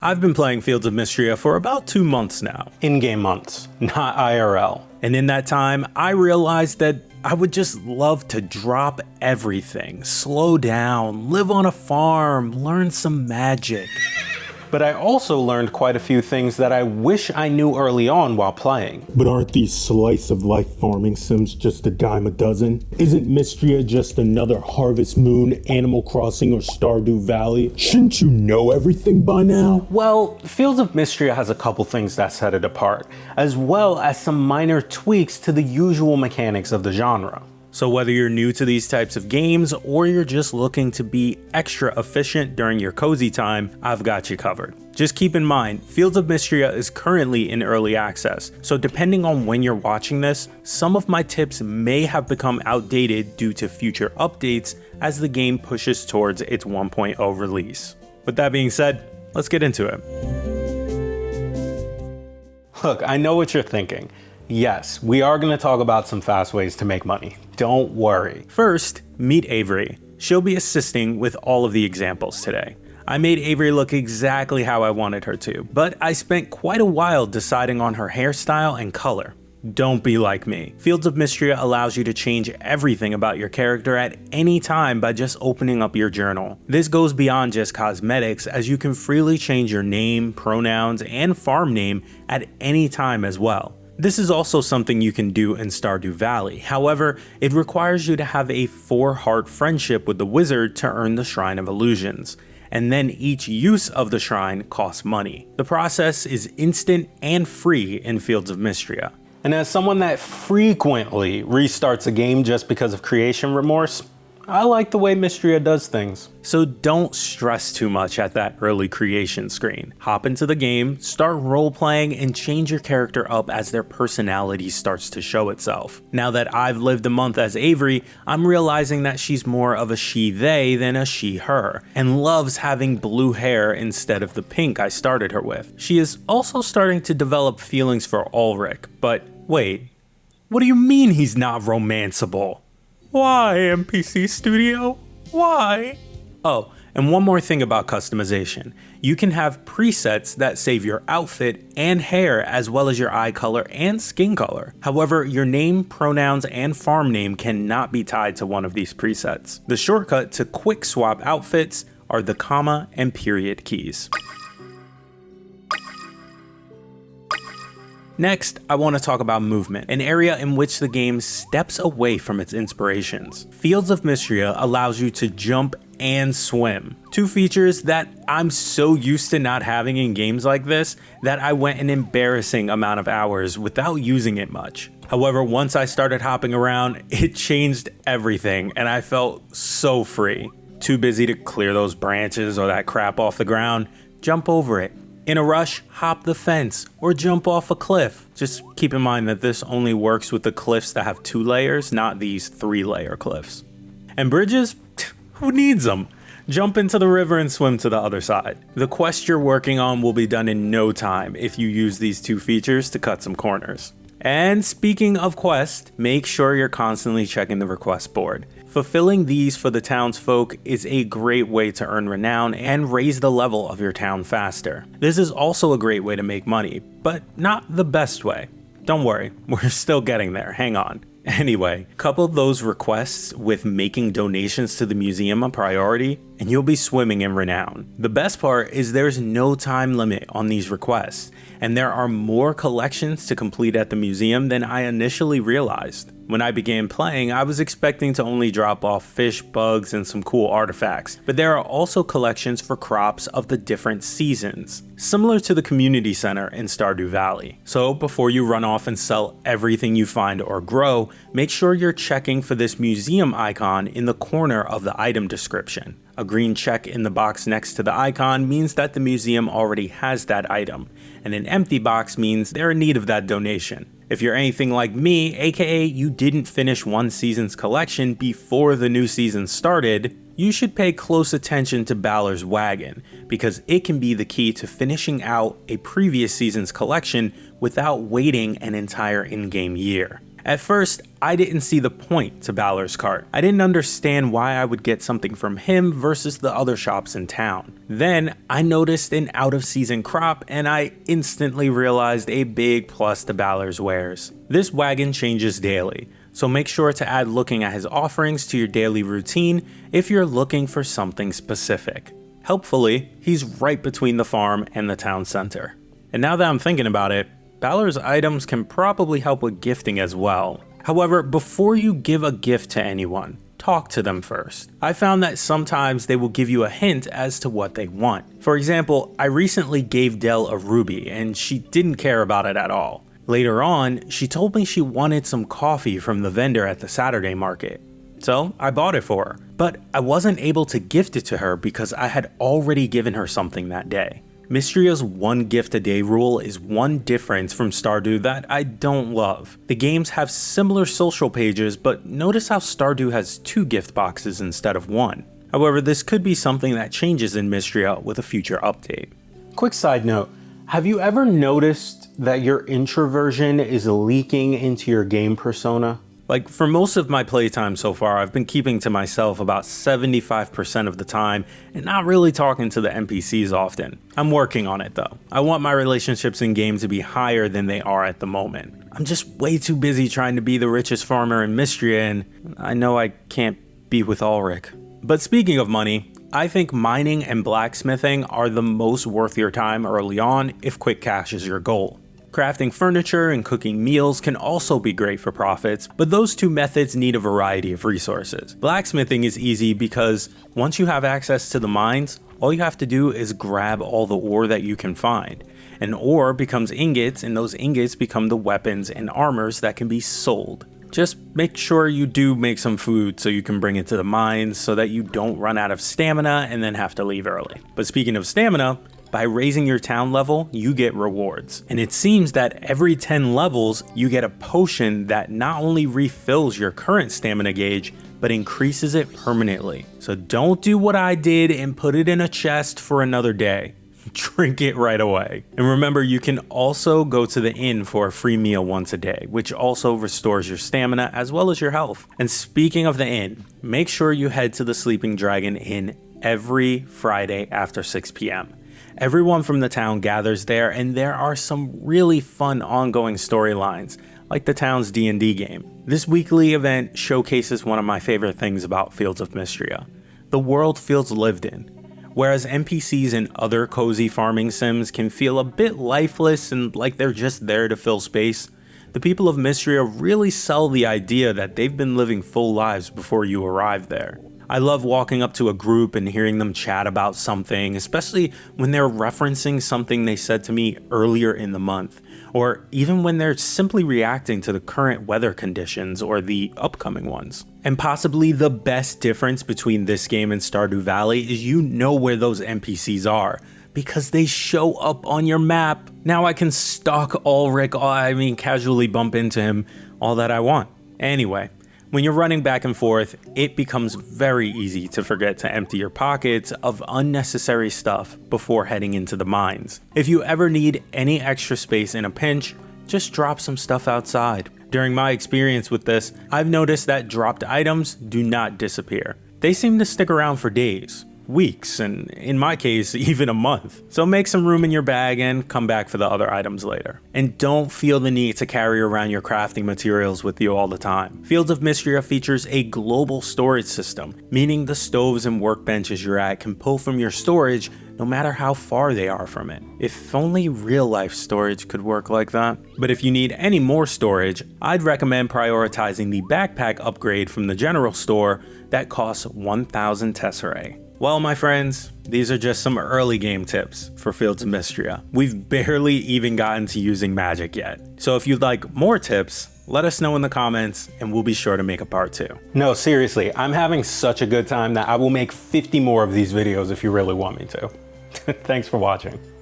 I've been playing Fields of Mistria for about 2 months now. In-game months, not IRL. And in that time, I realized that I would just love to drop everything, slow down, live on a farm, learn some magic. But I also learned quite a few things that I wish I knew early on while playing. But aren't these slice of life farming sims just a dime a dozen? Isn't Mistria just another Harvest Moon, Animal Crossing, or Stardew Valley? Shouldn't you know everything by now? Well, Fields of Mistria has a couple things that set it apart, as well as some minor tweaks to the usual mechanics of the genre. So whether you're new to these types of games or you're just looking to be extra efficient during your cozy time, I've got you covered. Just keep in mind, Fields of Mistria is currently in early access, so depending on when you're watching this, some of my tips may have become outdated due to future updates as the game pushes towards its 1.0 release. With that being said, let's get into it. Look, I know what you're thinking. Yes, we are going to talk about some fast ways to make money. Don't worry. First, meet Avery. She'll be assisting with all of the examples today. I made Avery look exactly how I wanted her to, but I spent quite a while deciding on her hairstyle and color. Don't be like me. Fields of Mistria allows you to change everything about your character at any time by just opening up your journal. This goes beyond just cosmetics, as you can freely change your name, pronouns, and farm name at any time as well. This is also something you can do in Stardew Valley. However, it requires you to have a 4-heart friendship with the wizard to earn the Shrine of Illusions, and then each use of the shrine costs money. The process is instant and free in Fields of Mistria. And as someone that frequently restarts a game just because of creation remorse, I like the way Mistria does things. So don't stress too much at that early creation screen. Hop into the game, start role-playing, and change your character up as their personality starts to show itself. Now that I've lived a month as Avery, I'm realizing that she's more of a she-they than a she-her, and loves having blue hair instead of the pink I started her with. She is also starting to develop feelings for Ulrich, but wait, what do you mean he's not romanceable? Why, NPC Studio? Why? Oh, and one more thing about customization. You can have presets that save your outfit and hair as well as your eye color and skin color. However, your name, pronouns, and farm name cannot be tied to one of these presets. The shortcut to quick swap outfits are the comma and period keys. Next, I want to talk about movement, an area in which the game steps away from its inspirations. Fields of Mistria allows you to jump and swim, 2 features that I'm so used to not having in games like this that I went an embarrassing amount of hours without using it much. However, once I started hopping around, it changed everything and I felt so free. Too busy to clear those branches or that crap off the ground, jump over it. In a rush, hop the fence or jump off a cliff. Just keep in mind that this only works with the cliffs that have 2 layers, not these 3-layer cliffs. And bridges? Who needs them? Jump into the river and swim to the other side. The quest you're working on will be done in no time if you use these 2 features to cut some corners. And speaking of quest, make sure you're constantly checking the request board. Fulfilling these for the townsfolk is a great way to earn renown and raise the level of your town faster. This is also a great way to make money, but not the best way. Don't worry, we're still getting there, hang on. Anyway, couple those requests with making donations to the museum a priority, and you'll be swimming in renown. The best part is there's no time limit on these requests, and there are more collections to complete at the museum than I initially realized. When I began playing, I was expecting to only drop off fish, bugs, and some cool artifacts, but there are also collections for crops of the different seasons, similar to the community center in Stardew Valley. So before you run off and sell everything you find or grow, make sure you're checking for this museum icon in the corner of the item description. A green check in the box next to the icon means that the museum already has that item, and an empty box means they're in need of that donation. If you're anything like me, aka you didn't finish one season's collection before the new season started, you should pay close attention to Balor's wagon, because it can be the key to finishing out a previous season's collection without waiting an entire in-game year. At first, I didn't see the point to Balor's cart. I didn't understand why I would get something from him versus the other shops in town. Then, I noticed an out-of-season crop and I instantly realized a big plus to Balor's wares. This wagon changes daily, so make sure to add looking at his offerings to your daily routine if you're looking for something specific. Helpfully, he's right between the farm and the town center. And now that I'm thinking about it, Balor's items can probably help with gifting as well. However, before you give a gift to anyone, talk to them first. I found that sometimes they will give you a hint as to what they want. For example, I recently gave Dell a ruby and she didn't care about it at all. Later on, she told me she wanted some coffee from the vendor at the Saturday market. So I bought it for her, but I wasn't able to gift it to her because I had already given her something that day. Mistria's one gift a day rule is one difference from Stardew that I don't love. The games have similar social pages, but notice how Stardew has 2 gift boxes instead of 1. However, this could be something that changes in Mistria with a future update. Quick side note, have you ever noticed that your introversion is leaking into your game persona? Like, for most of my playtime so far, I've been keeping to myself about 75% of the time and not really talking to the NPCs often. I'm working on it though. I want my relationships in game to be higher than they are at the moment. I'm just way too busy trying to be the richest farmer in Mistria, and I know I can't be with Ulrich. But speaking of money, I think mining and blacksmithing are the most worth your time early on if quick cash is your goal. Crafting furniture and cooking meals can also be great for profits, but those 2 methods need a variety of resources. Blacksmithing is easy because once you have access to the mines, all you have to do is grab all the ore that you can find. And ore becomes ingots, and those ingots become the weapons and armors that can be sold. Just make sure you do make some food so you can bring it to the mines so that you don't run out of stamina and then have to leave early. But speaking of stamina, by raising your town level, you get rewards. And it seems that every 10 levels, you get a potion that not only refills your current stamina gauge, but increases it permanently. So don't do what I did and put it in a chest for another day. Drink it right away. And remember, you can also go to the inn for a free meal once a day, which also restores your stamina as well as your health. And speaking of the inn, make sure you head to the Sleeping Dragon Inn every Friday after 6 p.m. Everyone from the town gathers there, and there are some really fun ongoing storylines, like the town's D&D game. This weekly event showcases one of my favorite things about Fields of Mistria. The world feels lived in. Whereas NPCs in other cozy farming sims can feel a bit lifeless and like they're just there to fill space, the people of Mistria really sell the idea that they've been living full lives before you arrive there. I love walking up to a group and hearing them chat about something, especially when they're referencing something they said to me earlier in the month, or even when they're simply reacting to the current weather conditions or the upcoming ones. And possibly the best difference between this game and Stardew Valley is you know where those NPCs are, because they show up on your map. Now I can stalk Ulrich, casually bump into him, all that I want. Anyway, when you're running back and forth, it becomes very easy to forget to empty your pockets of unnecessary stuff before heading into the mines. If you ever need any extra space in a pinch, just drop some stuff outside. During my experience with this, I've noticed that dropped items do not disappear. They seem to stick around for days, weeks, and in my case, even a month. So make some room in your bag and come back for the other items later. And don't feel the need to carry around your crafting materials with you all the time. Fields of Mistria features a global storage system, meaning the stoves and workbenches you're at can pull from your storage no matter how far they are from it. If only real life storage could work like that. But if you need any more storage, I'd recommend prioritizing the backpack upgrade from the general store that costs 1,000 tesserae. Well, my friends, these are just some early game tips for Fields of Mistria. We've barely even gotten to using magic yet. So if you'd like more tips, let us know in the comments and we'll be sure to make a part 2. No, seriously, I'm having such a good time that I will make 50 more of these videos if you really want me to. Thanks for watching.